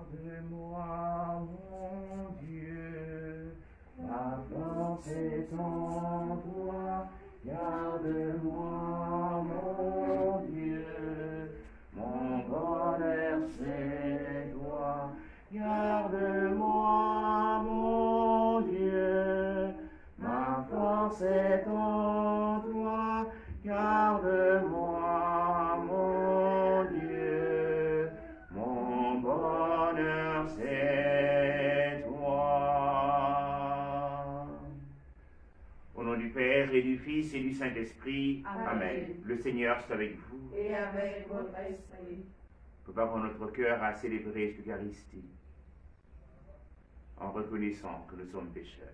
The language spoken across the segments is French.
Garde-moi, mon Dieu, ma force est en toi. Garde-moi, mon Dieu, mon bonheur c'est toi. Garde-moi, mon Dieu, ma force est en toi. Garde-moi, mon Dieu, mon bonheur c'est toi. Au nom du Père et du Fils et du Saint-Esprit, Amen. Le Seigneur soit avec vous. Et avec votre esprit. Préparons notre cœur à célébrer l'Eucharistie en reconnaissant que nous sommes pécheurs.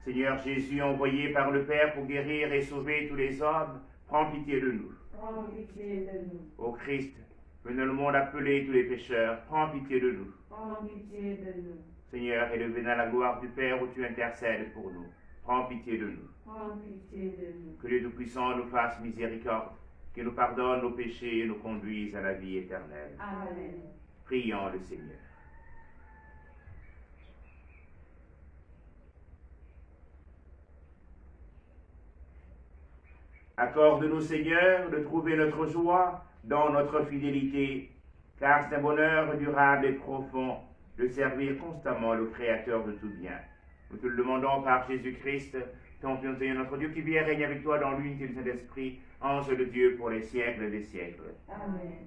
Seigneur Jésus, envoyé par le Père pour guérir et sauver tous les hommes, prends pitié de nous. Prends pitié de nous. Ô Christ, venu dans le monde appeler tous les pécheurs, prends pitié de nous. Prends pitié de nous. Seigneur, élevé dans la gloire du Père où tu intercèdes pour nous, prends pitié de nous. Prends pitié de nous. Que le Tout-Puissant nous fasse miséricorde, qu'il nous pardonne nos péchés et nous conduise à la vie éternelle. Amen. Prions le Seigneur. Accorde-nous, Seigneur, de trouver notre joie dans notre fidélité, car c'est un bonheur durable et profond de servir constamment le Créateur de tout bien. Nous te le demandons par Jésus-Christ, ton Fils, Seigneur notre Dieu, qui vit et règne avec toi dans l'unité du Saint-Esprit, ange de Dieu pour les siècles des siècles. Amen.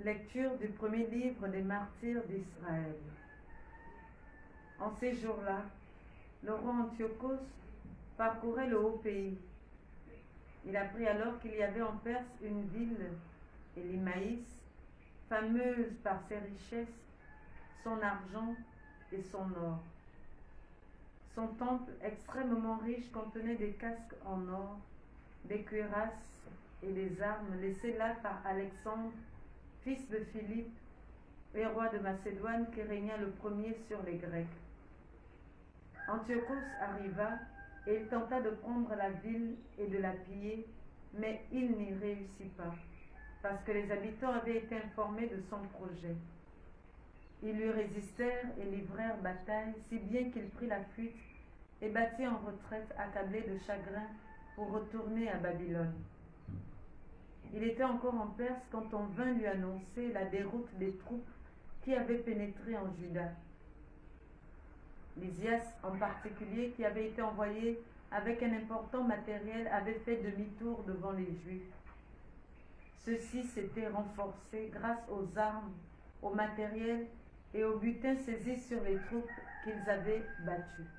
Lecture du premier livre des martyrs d'Israël. En ces jours-là, le roi Antiochos parcourait le haut pays. Il apprit alors qu'il y avait en Perse une ville, Élimaïs, fameuse par ses richesses, son argent et son or. Son temple extrêmement riche contenait des casques en or, des cuirasses et des armes laissées là par Alexandre, fils de Philippe, et roi de Macédoine qui régna le premier sur les Grecs. Antiochos arriva et il tenta de prendre la ville et de la piller, mais il n'y réussit pas, parce que les habitants avaient été informés de son projet. Ils lui résistèrent et livrèrent bataille, si bien qu'il prit la fuite et battit en retraite, accablé de chagrin, pour retourner à Babylone. Il était encore en Perse quand on vint lui annoncer la déroute des troupes qui avaient pénétré en Juda. Lysias, en particulier, qui avait été envoyé avec un important matériel, avait fait demi-tour devant les Juifs. Ceux-ci s'étaient renforcés grâce aux armes, au matériel et au butin saisis sur les troupes qu'ils avaient battues.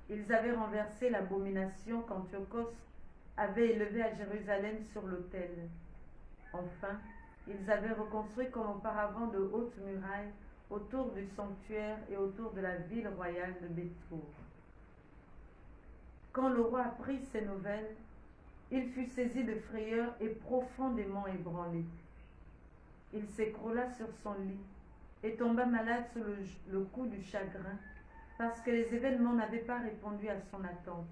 Ils avaient renversé l'abomination qu'Antiochos avait élevée à Jérusalem sur l'autel. Enfin, ils avaient reconstruit comme auparavant de hautes murailles autour du sanctuaire et autour de la ville royale de Béthour. Quand le roi apprit ces nouvelles, il fut saisi de frayeur et profondément ébranlé. Il s'écroula sur son lit et tomba malade sous le coup du chagrin, parce que les événements n'avaient pas répondu à son attente.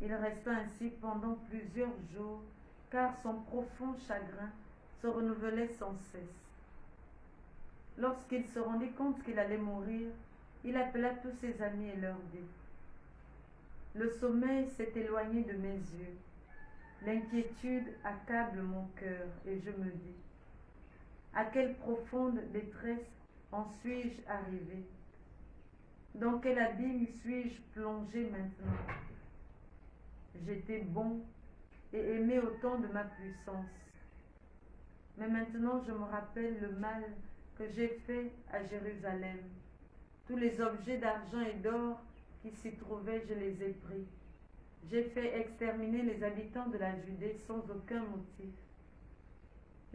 Il resta ainsi pendant plusieurs jours, car son profond chagrin se renouvelait sans cesse. Lorsqu'il se rendit compte qu'il allait mourir, il appela tous ses amis et leur dit : « Le sommeil s'est éloigné de mes yeux, l'inquiétude accable mon cœur, et je me dis : à quelle profonde détresse en suis-je arrivé ? Dans quel abîme suis-je plongé maintenant ? J'étais bon et aimé au temps de ma puissance. Mais maintenant je me rappelle le mal que j'ai fait à Jérusalem. Tous les objets d'argent et d'or qui s'y trouvaient, je les ai pris. J'ai fait exterminer les habitants de la Judée sans aucun motif.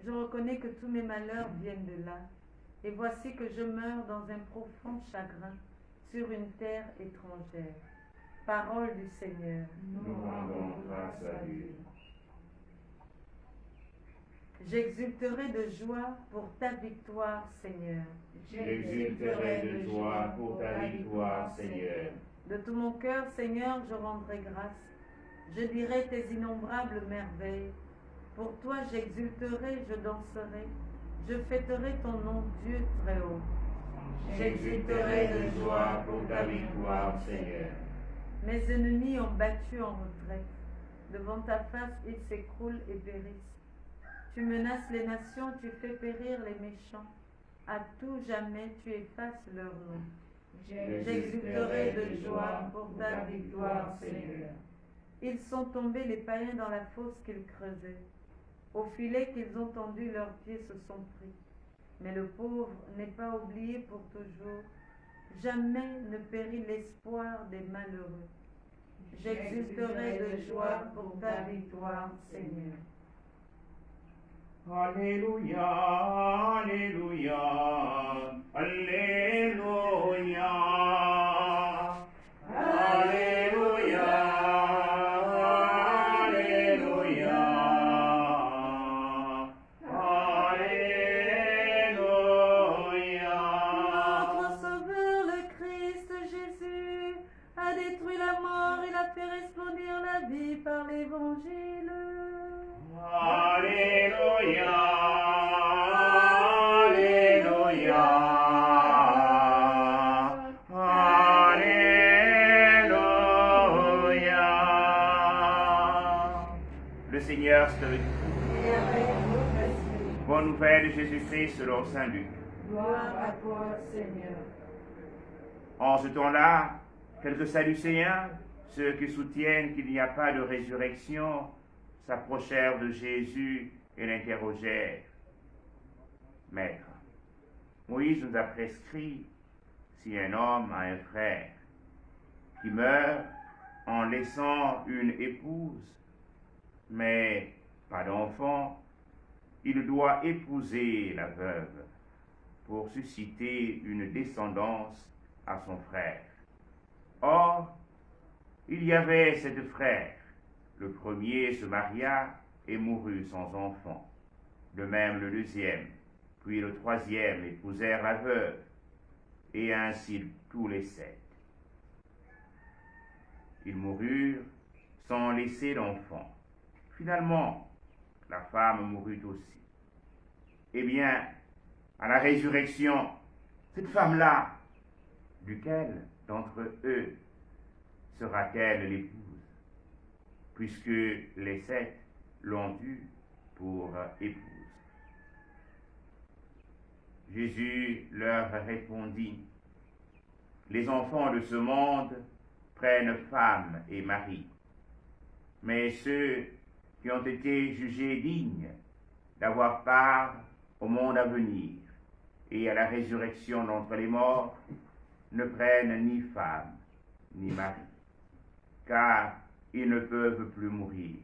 Je reconnais que tous mes malheurs viennent de là. et voici que je meurs dans un profond chagrin sur une terre étrangère. Parole du Seigneur. Nous rendons grâce à Dieu. J'exulterai de joie pour ta victoire, Seigneur. J'exulterai de joie pour ta victoire, Seigneur. De tout mon cœur, Seigneur, je rendrai grâce. Je dirai tes innombrables merveilles. Pour toi, j'exulterai, je danserai. Je fêterai ton nom, Dieu très haut. J'exulterai de joie pour ta victoire, Seigneur. Mes ennemis ont battu en retraite. Devant ta face, ils s'écroulent et périssent. Tu menaces les nations, tu fais périr les méchants. À tout jamais, tu effaces leur nom. J'exulterai de joie pour ta victoire, Seigneur. Ils sont tombés, les païens, dans la fosse qu'ils creusaient. Au filet qu'ils ont tendu, leurs pieds se sont pris. Mais le pauvre n'est pas oublié pour toujours. Jamais ne périt l'espoir des malheureux. J'exulterai de joie pour ta victoire, Seigneur. Alléluia, Alléluia, Alléluia, Alléluia, Alléluia, Alléluia. Notre Sauveur, le Christ Jésus, a détruit la mort, il a fait resplendir la vie par l'Évangile. Alléluia, Alléluia, Alléluia. Le Seigneur soit avec vous. Et avec votre esprit. Bonne nouvelle de Jésus-Christ selon saint Luc. Gloire à toi, Seigneur. En ce temps-là, quelques Sadducéens, ceux qui soutiennent qu'il n'y a pas de résurrection, s'approchèrent de Jésus et l'interrogèrent. Maître, Moïse nous a prescrit, si un homme a un frère qui meurt en laissant une épouse, mais pas d'enfant, il doit épouser la veuve pour susciter une descendance à son frère. Or, il y avait sept frères. Le premier se maria et mourut sans enfant. De même le deuxième, puis le troisième épousèrent la veuve, et ainsi tous les sept. Ils moururent sans laisser d'enfant. Finalement, la femme mourut aussi. Eh bien, à la résurrection, cette femme-là, duquel d'entre eux sera-t-elle l'épouse, puisque les sept l'ont eue pour épouse? Jésus leur répondit, les enfants de ce monde prennent femme et mari, mais ceux qui ont été jugés dignes d'avoir part au monde à venir et à la résurrection d'entre les morts ne prennent ni femme ni mari, car ils ne peuvent plus mourir.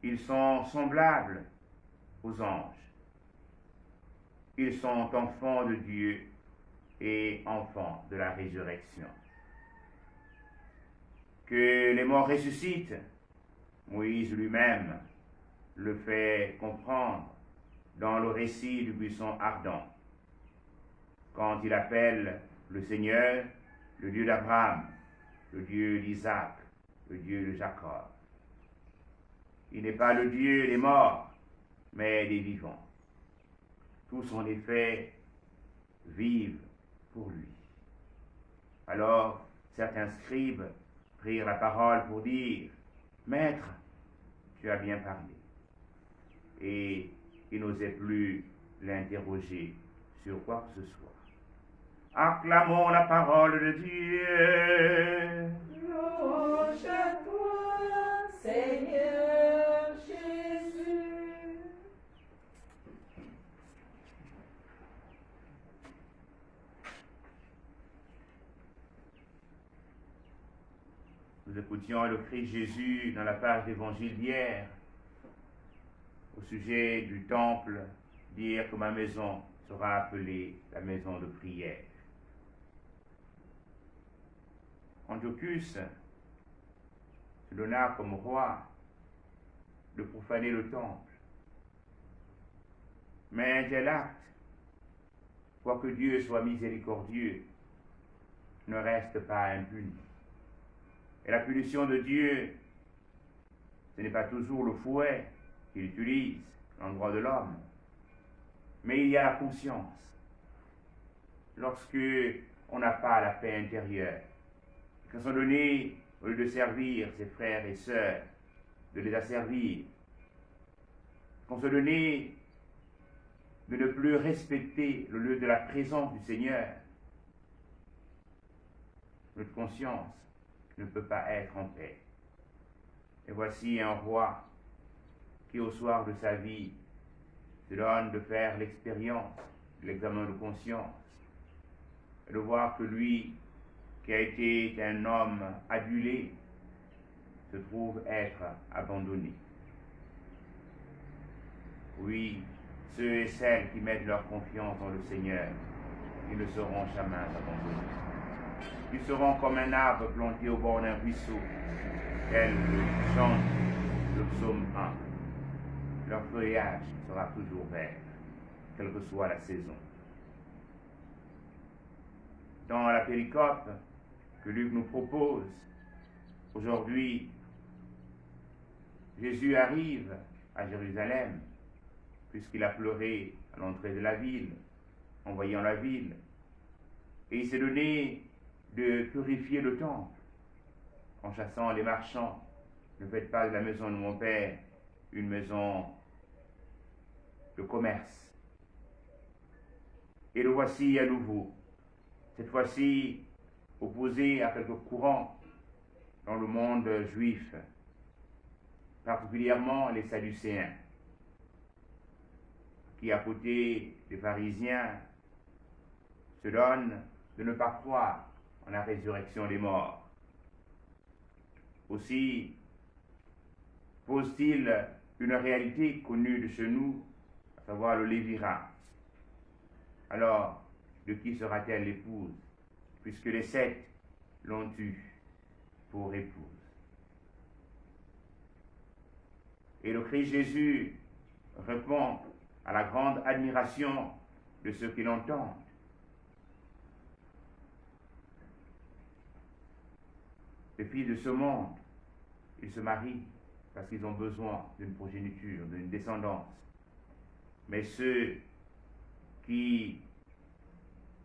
Ils sont semblables aux anges. Ils sont enfants de Dieu et enfants de la résurrection. Que les morts ressuscitent, Moïse lui-même le fait comprendre dans le récit du buisson ardent, quand il appelle le Seigneur le Dieu d'Abraham, le Dieu d'Isaac, le Dieu de Jacob. Il n'est pas le Dieu des morts, mais des vivants. Tous en effet vivent pour lui. Alors certains scribes prirent la parole pour dire, Maître, tu as bien parlé. Et ils n'osaient plus l'interroger sur quoi que ce soit. Acclamons la parole de Dieu. Louange à toi, Seigneur Jésus. Nous écoutions le Christ Jésus dans la page d'évangile d'hier, au sujet du temple, dire que ma maison sera appelée la maison de prière. Antiochus se donna comme roi de profaner le temple. Mais un tel acte, quoique Dieu soit miséricordieux, ne reste pas impuni. Et la punition de Dieu, ce n'est pas toujours le fouet qu'il utilise à l'endroit de l'homme, mais il y a la conscience. Lorsque on n'a pas la paix intérieure, qu'à son donné, au lieu de servir ses frères et sœurs, de les asservir, qu'on se donnait de ne plus respecter le lieu de la présence du Seigneur, notre conscience ne peut pas être en paix. Et voici un roi qui, au soir de sa vie, se donne de faire l'expérience de l'examen de conscience, et de voir que lui, qui a été un homme adulé, se trouve être abandonné. Oui, ceux et celles qui mettent leur confiance dans le Seigneur, ils ne seront jamais abandonnés. Ils seront comme un arbre planté au bord d'un ruisseau, tel le chante le psaume 1. Leur feuillage sera toujours vert, quelle que soit la saison. Dans la péricope que Luc nous propose, aujourd'hui, Jésus arrive à Jérusalem, puisqu'il a pleuré à l'entrée de la ville, en voyant la ville, et il s'est donné de purifier le temple, en chassant les marchands. Ne faites pas de la maison de mon Père une maison de commerce. Et le voici à nouveau, cette fois-ci opposé à quelques courants dans le monde juif, particulièrement les Sadducéens, qui, à côté des pharisiens, se donnent de ne pas croire en la résurrection des morts. Aussi pose-t-il une réalité connue de chez nous, à savoir le lévirat. Alors, de qui sera-t-elle l'épouse, puisque les 7 l'ont eue pour épouse? Et le Christ Jésus répond à la grande admiration de ceux qui l'entendent. Les filles de ce monde, ils se marient parce qu'ils ont besoin d'une progéniture, d'une descendance. Mais ceux qui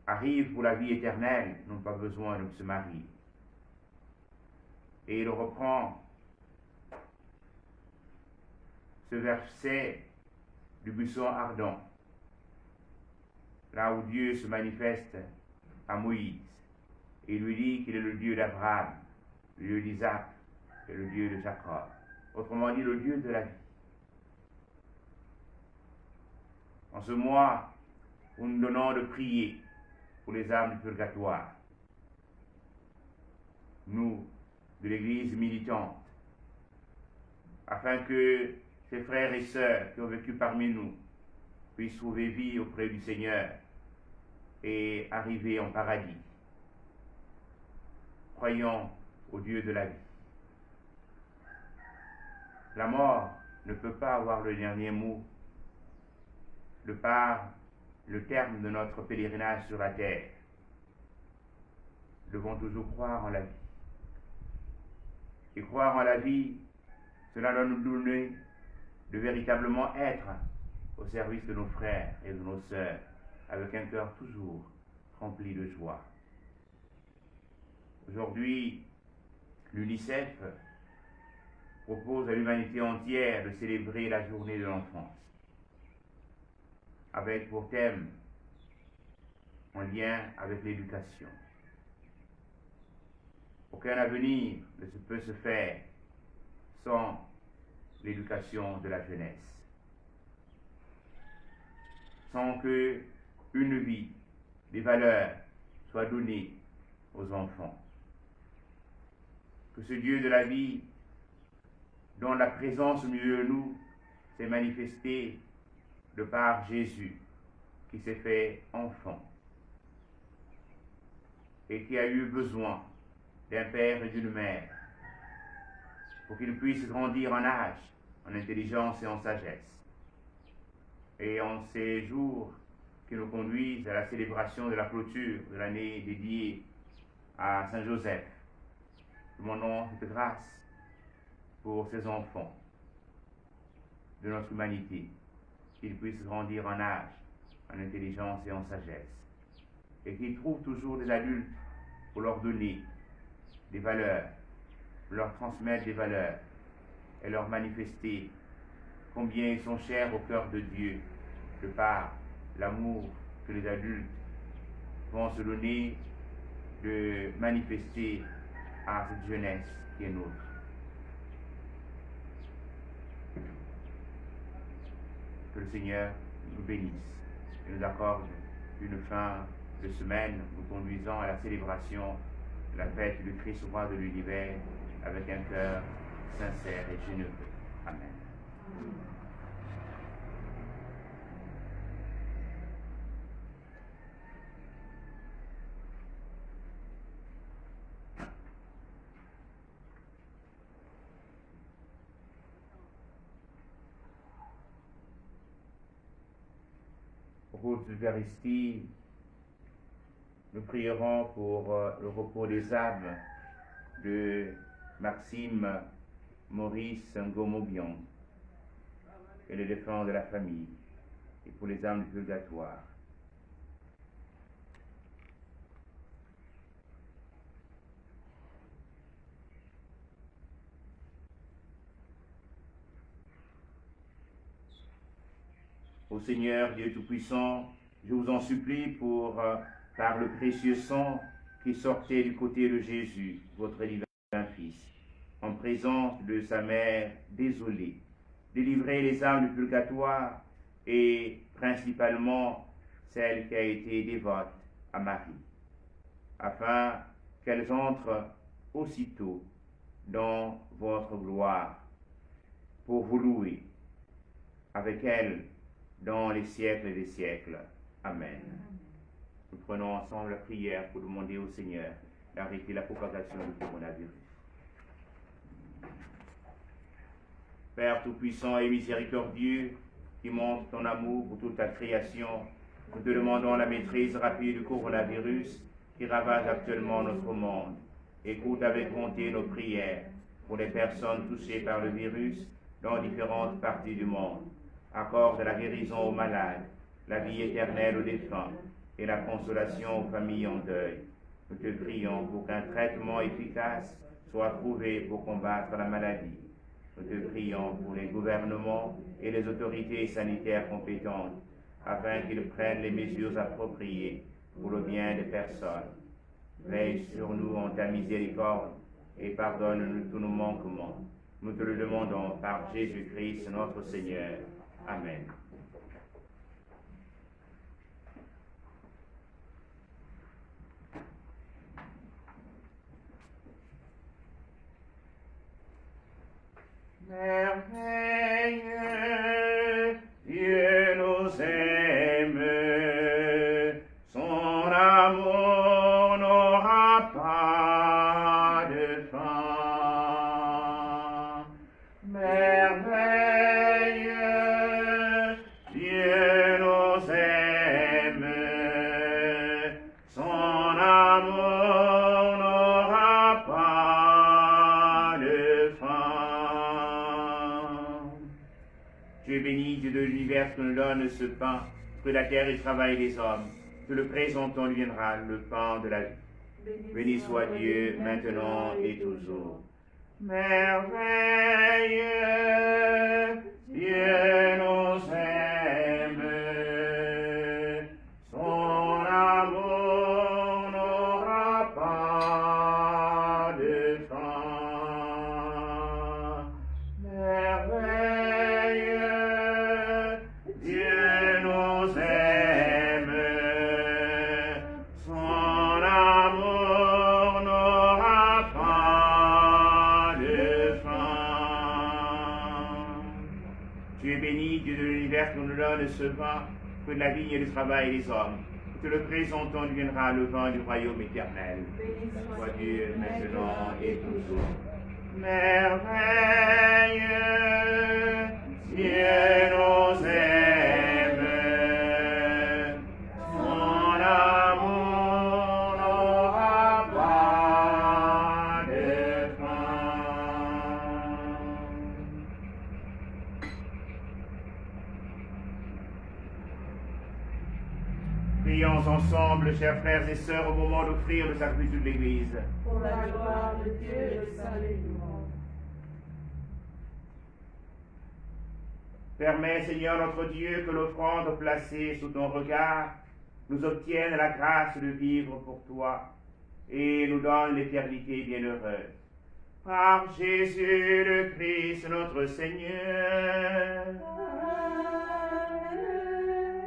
arrivent pour la vie éternelle n'ont pas besoin de se marier. Et il reprend ce verset du buisson ardent, là où Dieu se manifeste à Moïse, et lui dit qu'il est le Dieu d'Abraham, le Dieu d'Isaac et le Dieu de Jacob. Autrement dit, le Dieu de la vie. En ce mois où nous donnons de prier pour les âmes du purgatoire, nous, de l'Église militante, afin que ces frères et sœurs qui ont vécu parmi nous puissent trouver vie auprès du Seigneur et arriver en paradis. Croyons au Dieu de la vie. La mort ne peut pas avoir le dernier mot de par le terme de notre pèlerinage sur la terre. Nous devons toujours croire en la vie. Et croire en la vie, cela doit nous donner de véritablement être au service de nos frères et de nos sœurs, avec un cœur toujours rempli de joie. Aujourd'hui, l'UNICEF propose à l'humanité entière de célébrer la journée de l'enfance, avec pour thème en lien avec l'éducation. Aucun avenir ne peut se faire sans l'éducation de la jeunesse, sans que une vie, des valeurs soient données aux enfants. Que ce Dieu de la vie, dont la présence au milieu de nous s'est manifestée de par Jésus, qui s'est fait enfant et qui a eu besoin d'un père et d'une mère pour qu'il puisse grandir en âge, en intelligence et en sagesse. Et en ces jours qui nous conduisent à la célébration de la clôture de l'année dédiée à Saint Joseph, demandons cette grâce pour ces enfants de notre humanité, qu'ils puissent grandir en âge, en intelligence et en sagesse, et qu'ils trouvent toujours des adultes pour leur donner des valeurs, pour leur transmettre des valeurs et leur manifester combien ils sont chers au cœur de Dieu, de par l'amour que les adultes vont se donner de manifester à cette jeunesse qui est nôtre. Que le Seigneur nous bénisse et nous accorde une fin de semaine nous conduisant à la célébration de la fête du Christ roi de l'univers avec un cœur sincère et généreux. Amen. Route de l'Eucharistie, nous prierons pour le repos des âmes de Maxime Maurice Ngomobian et les défunts de la famille, et pour les âmes du purgatoire. Ô Seigneur, Dieu Tout-Puissant, je vous en supplie par le précieux sang qui sortait du côté de Jésus, votre divin Fils, en présence de sa mère désolée, délivrez les âmes du purgatoire et principalement celle qui a été dévote à Marie, afin qu'elles entrent aussitôt dans votre gloire pour vous louer avec elle dans les siècles des siècles. Amen. Nous prenons ensemble la prière pour demander au Seigneur d'arrêter la propagation du coronavirus. Père Tout-Puissant et miséricordieux, qui montre ton amour pour toute ta création, nous te demandons la maîtrise rapide du coronavirus qui ravage actuellement notre monde. Écoute avec bonté nos prières pour les personnes touchées par le virus dans différentes parties du monde. Accorde la guérison aux malades, la vie éternelle aux défunts et la consolation aux familles en deuil. Nous te prions pour qu'un traitement efficace soit trouvé pour combattre la maladie. Nous te prions pour les gouvernements et les autorités sanitaires compétentes, afin qu'ils prennent les mesures appropriées pour le bien des personnes. Veille sur nous en ta miséricorde et pardonne-nous tous nos manquements. Nous te le demandons par Jésus-Christ notre Seigneur. Amen. Merveilleux, Dieu nous aime, son amour n'aura pas de fin. Merveilleux, Dieu nous aime, son amour n'aura pas de fin. Tu es béni, Dieu de l'univers, que nous donne ce pain, que la terre et le travail des hommes. Que le présentons lui viendra le pain de la vie. Béni soit Dieu, maintenant et toujours. Merveilleux, Dieu nous aime, son amour n'aura pas de fin. Merveilleux, Dieu nous aime, son amour n'aura pas de fin. Tu es béni, Dieu de l'univers, qui nous donne ce pain, fruit de la vigne et du travail des hommes. Que le présentons deviendra le vin du royaume éternel. Béni Soit Dieu maintenant et toujours. Merveilleux, Dieu nous aime. Son amour n'aura pas de fin. Prions ensemble, chers frères et sœurs, au moment d'offrir le sacrifice de l'Église. pour la gloire de Dieu et le salut du monde. Permets, Seigneur notre Dieu, que l'offrande placée sous ton regard nous obtienne la grâce de vivre pour toi et nous donne l'éternité bienheureuse. Par Jésus le Christ, notre Seigneur.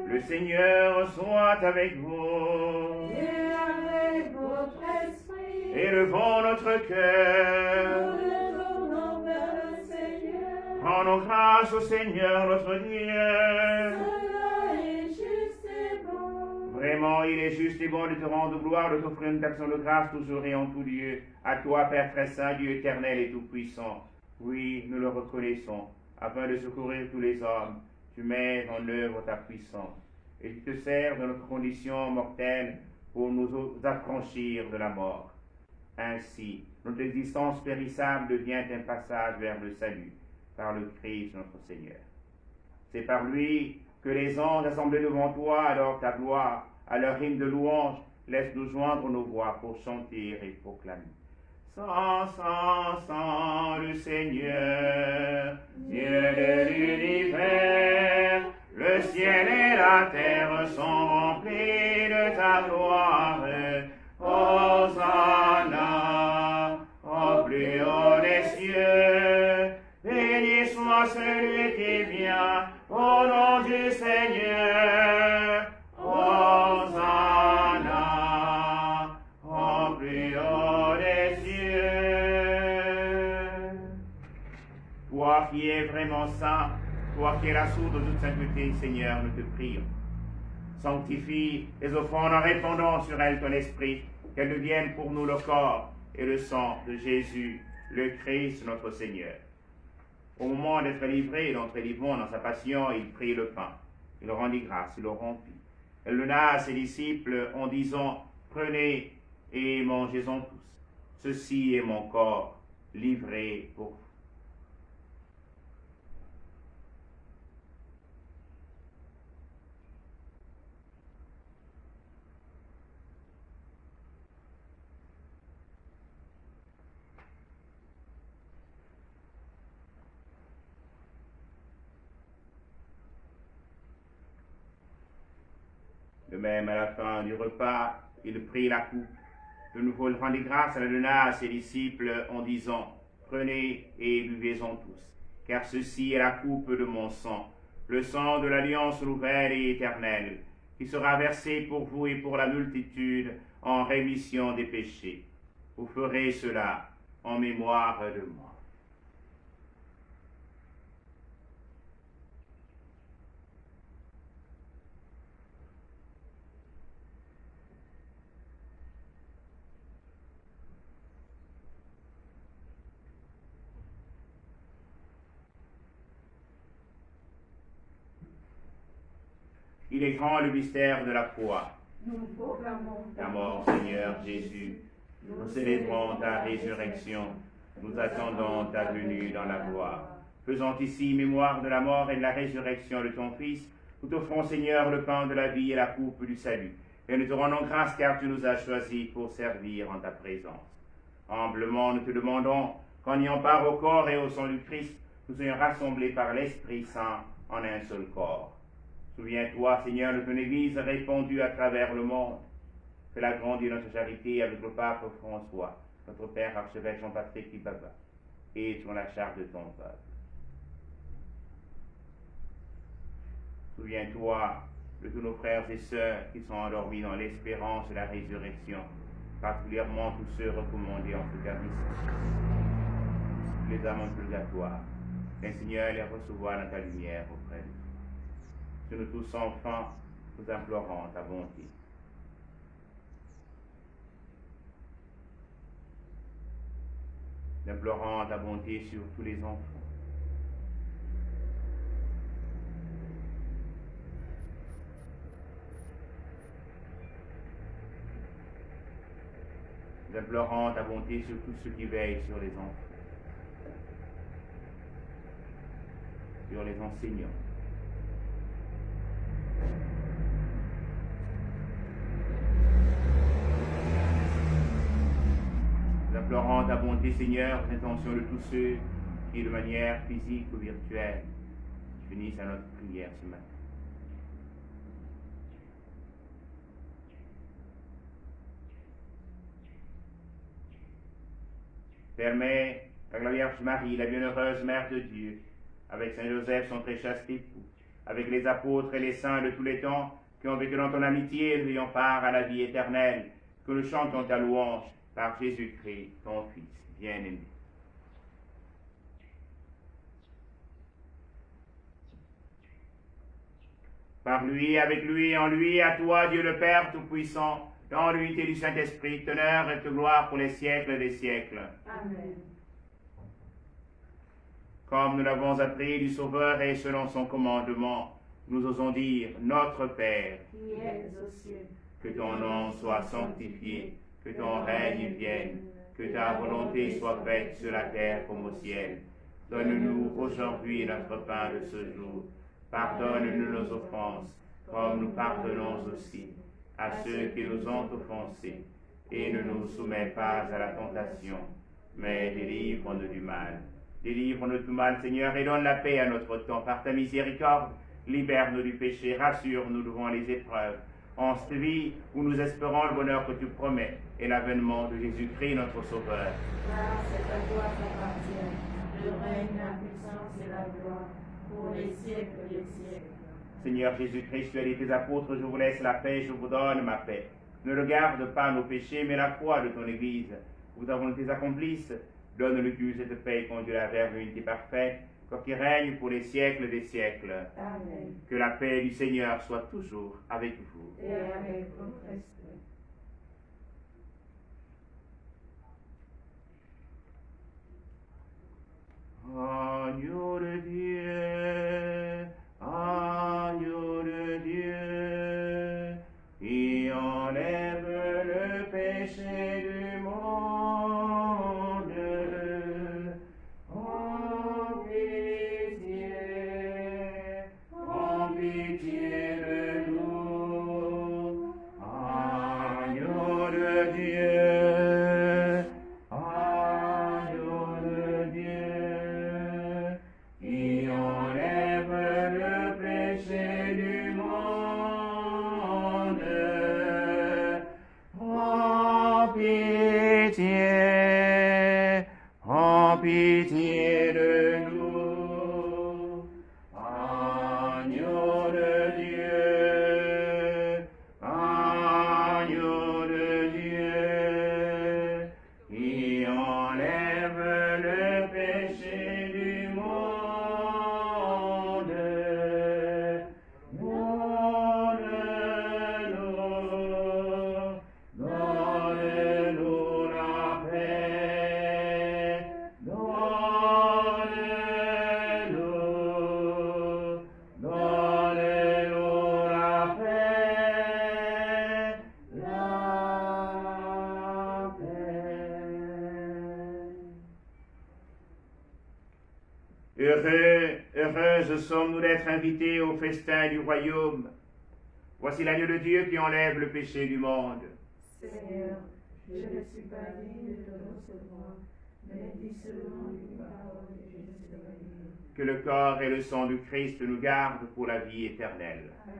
Le Seigneur soit avec vous. Et avec votre esprit, Élevons notre cœur. nous nous tournons vers le Seigneur. Rendons grâce au Seigneur notre Dieu. Cela est juste et bon. Vraiment, il est juste et bon de te rendre gloire, de t'offrir une action de grâce toujours et en tout lieu. À toi, Père très saint, Dieu éternel et tout-puissant. Oui, nous le reconnaissons. Afin de secourir tous les hommes, tu mets en œuvre ta puissance. Et tu te sers de notre condition mortelle pour nous affranchir de la mort. Ainsi, notre existence périssable devient un passage vers le salut, par le Christ notre Seigneur. C'est par lui que les anges assemblés devant toi adorent ta gloire. À leur hymne de louange, laisse-nous joindre nos voix pour chanter et proclamer. Sans, le Seigneur, Dieu de l'univers, le ciel et la terre sont remplis de ta gloire. Hosanna, au plus haut des cieux, béni soit celui qui vient au nom du Seigneur. Hosanna, au plus haut des cieux. Toi qui es vraiment saint, toi qui es la source de toute sainteté, Seigneur, nous te prions. Sanctifie les offrandes en répandant sur elles ton esprit, qu'elles deviennent pour nous le corps et le sang de Jésus, le Christ, notre Seigneur. Au moment d'être livré et d'entrer vivant dans sa passion, il prit le pain. Il rendit grâce, il le rompit. Elle le donna à ses disciples en disant, prenez et mangez-en tous. Ceci est mon corps livré pour vous. De même, à la fin du repas, il prit la coupe. De nouveau, il rendit grâce, la donna à ses disciples en disant, prenez et buvez-en tous, car ceci est la coupe de mon sang, le sang de l'alliance nouvelle et éternelle, qui sera versé pour vous et pour la multitude en rémission des péchés. Vous ferez cela en mémoire de moi. Il est grand le mystère de la foi. Nous proclamons Ta mort, Seigneur Jésus. Nous célébrons ta résurrection. Nous attendons ta venue dans la gloire. Faisant ici mémoire de la mort et de la résurrection de ton Fils, nous t'offrons, Seigneur, le pain de la vie et la coupe du salut. Et nous te rendons grâce car tu nous as choisis pour servir en ta présence. Humblement, nous te demandons qu'en ayant part au corps et au sang du Christ, nous soyons rassemblés par l'Esprit Saint en un seul corps. Souviens-toi, Seigneur, de ton Église répandue à travers le monde. Fais-la grandir notre charité avec le pape François, notre Père archevêque Jean-Patrick Kibaba, et sur la charge de ton peuple. Souviens-toi de tous nos frères et sœurs qui sont endormis dans l'espérance de la résurrection, particulièrement tous ceux recommandés en ce service. Les âmes en purgatoire, les Seigneur les recevoir dans ta lumière auprès de nous. Que nous tous enfin nous implorons ta bonté. Nous implorons ta bonté sur tous les enfants. Nous implorons ta bonté sur tous ceux qui veillent sur les enfants, sur les enseignants. Nous implorons ta bonté, Seigneur, aux intentions de tous ceux qui, de manière physique ou virtuelle, unissent à notre prière ce matin. Permets que la Vierge Marie, la bienheureuse Mère de Dieu, avec Saint Joseph, son très chaste époux, avec les apôtres et les saints de tous les temps qui ont vécu dans ton amitié, nous ayons part à la vie éternelle, que nous chantons ta louange par Jésus-Christ, ton Fils bien-aimé. Par lui, avec lui, en lui, à toi, Dieu le Père Tout-Puissant, dans l'unité du Saint-Esprit, honneur et gloire pour les siècles des siècles. Amen. Comme nous l'avons appris du Sauveur et selon son commandement, nous osons dire, Notre Père, Qui es aux cieux, que ton nom soit sanctifié, que ton règne vienne, que ta volonté soit faite sur la terre comme au ciel. Donne-nous aujourd'hui notre pain de ce jour. Pardonne-nous nos offenses, comme nous pardonnons aussi à ceux qui nous ont offensés. Et ne nous soumets pas à la tentation, mais délivre-nous du mal. Délivre-nous du mal, Seigneur, et donne la paix à notre temps. Par ta miséricorde, libère-nous du péché, rassure-nous devant les épreuves. En cette vie où nous espérons le bonheur que tu promets et l'avènement de Jésus-Christ, notre Sauveur. car c'est à toi qu'appartient le règne, la puissance et la gloire pour les siècles des siècles. Seigneur Jésus-Christ, tu as dit tes apôtres, je vous laisse la paix, je vous donne ma paix. Ne regarde pas nos péchés, mais la foi de ton Église. Vous avons tes accomplisse, donne-lui cette paix et conduis-la vers l'unité parfaite, toi qui règne pour les siècles des siècles. Amen. Que la paix du Seigneur soit toujours avec vous. Et avec votre esprit. Agneau de Dieu, agneau de Dieu, qui enlève le péché du monde, en pitié de nous. Agneau de Dieu, agneau de Dieu, qui enlève le péché du monde. En pitié de nous. Agneau de Dieu, agneau de Dieu, qui enlève le péché du monde. Donne-nous la paix. Donne-nous la paix. La paix. Heureuses sommes-nous d'être invités au festin du royaume. Voici l'agneau de Dieu qui enlève le péché du monde. Seigneur, je ne suis pas digne de te recevoir, mais dis seulement une parole et je serai guéri. Que le corps et le sang du Christ nous gardent pour la vie éternelle. Amen.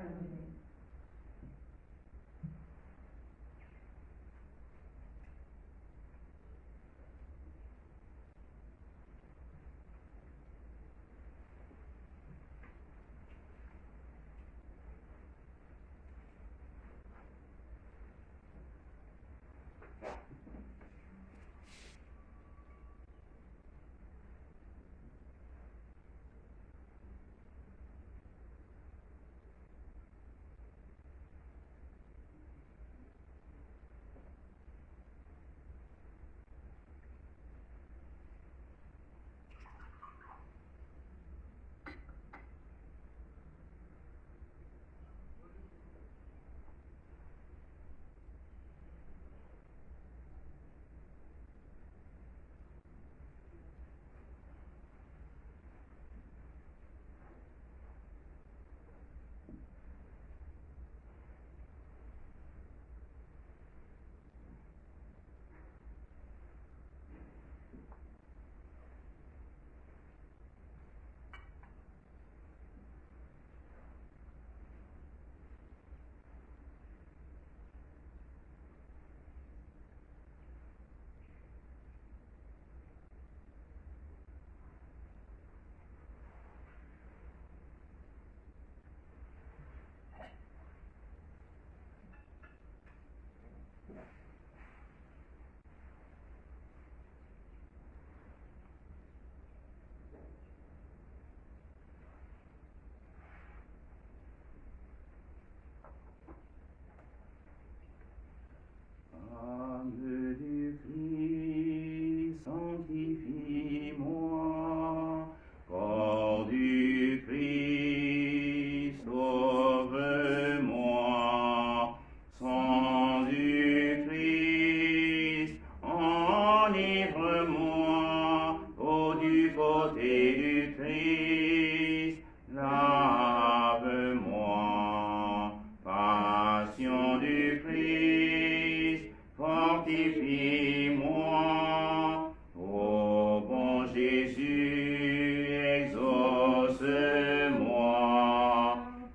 fortifie-moi. Ô bon Jésus, exauce-moi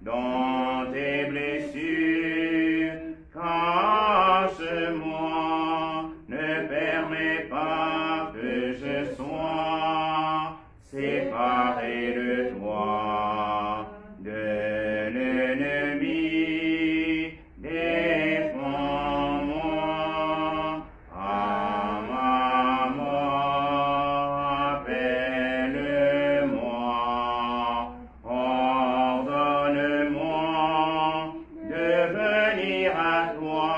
dans tes blessures, cache-moi, ne permets pas que je sois séparé de toi, de l'ennemi, défends-moi, à ma mort, appelle-moi, ordonne-moi de venir à toi,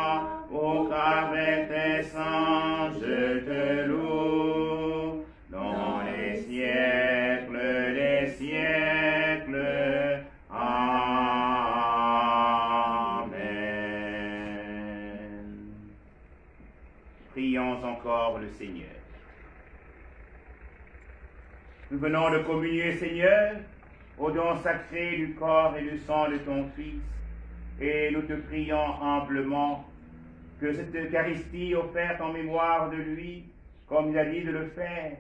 ô qu'avec tes saints je te loue, dans les siècles des siècles. Amen. Prions encore le Seigneur. Nous venons de communier, Seigneur, au don sacré du corps et du sang de ton Fils, et nous te prions humblement que cette Eucharistie offerte en mémoire de lui, comme il a dit de le faire,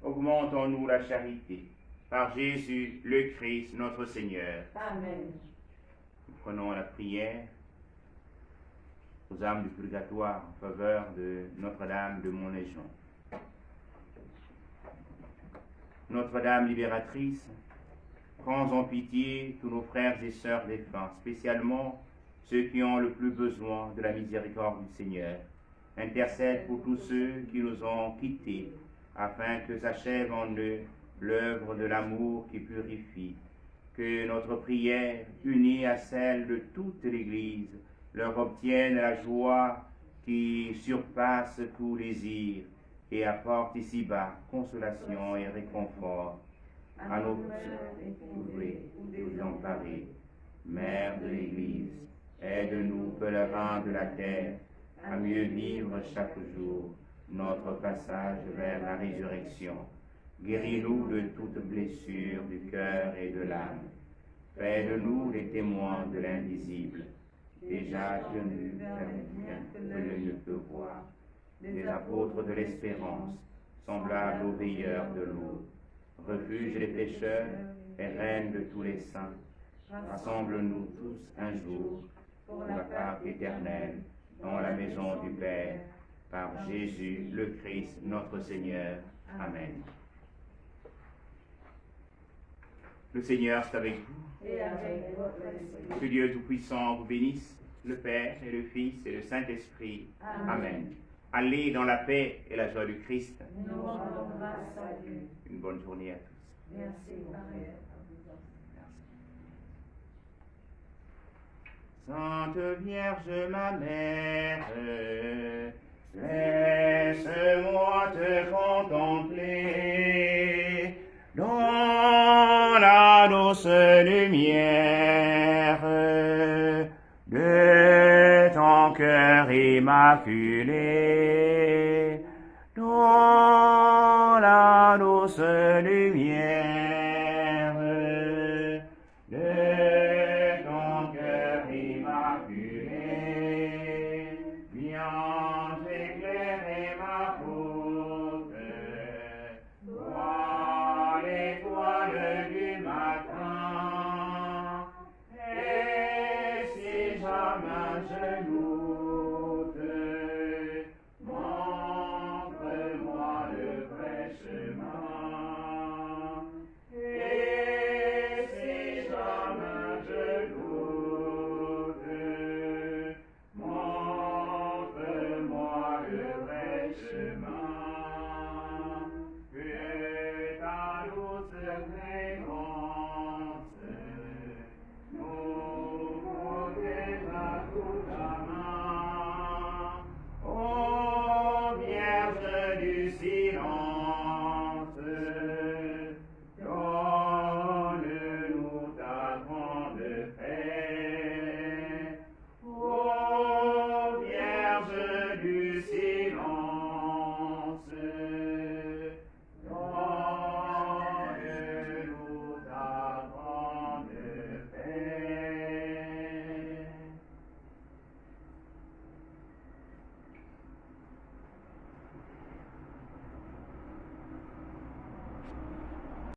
augmente en nous la charité. Par Jésus le Christ, notre Seigneur. Amen. Nous prenons la prière aux âmes du purgatoire en faveur de Notre-Dame de Montlégion. Notre-Dame libératrice, prends en pitié tous nos frères et sœurs défunts, spécialement ceux qui ont le plus besoin de la miséricorde du Seigneur. Intercède pour tous ceux qui nous ont quittés, afin que s'achève en eux l'œuvre de l'amour qui purifie. Que notre prière, unie à celle de toute l'Église, leur obtienne la joie qui surpasse tout désir et apporte ici-bas consolation et réconfort à nos éprouvés ou désemparés. Mère de l'Église, aide-nous, pèlerins de la terre, à mieux vivre chaque jour notre passage vers la résurrection. Guéris-nous de toute blessure du cœur et de l'âme. Fais de nous les témoins de l'invisible, déjà tenus vers les biens que l'œil ne peut voir, des apôtres de l'espérance, semblables aux veilleurs de l'eau. Refuge des pécheurs et reine de tous les saints, rassemble-nous tous un jour pour la Pâque éternelle dans la maison du Père, par Jésus le Christ notre Seigneur. Amen. Le Seigneur est avec vous. Et avec votre esprit. Que Dieu Tout-Puissant vous bénisse, le Père et le Fils et le Saint-Esprit. Amen. Allez dans la paix et la joie du Christ. Nous rendons grâce à Dieu. Une bonne journée à tous. Merci, Marie. Sainte Vierge, ma mère, laisse-moi te contempler dans la douce lumière de ton cœur immaculé, dans la douce lumière de ton cœur immaculé, viens éclairer ma route, vois l'étoile du matin, et si jamais je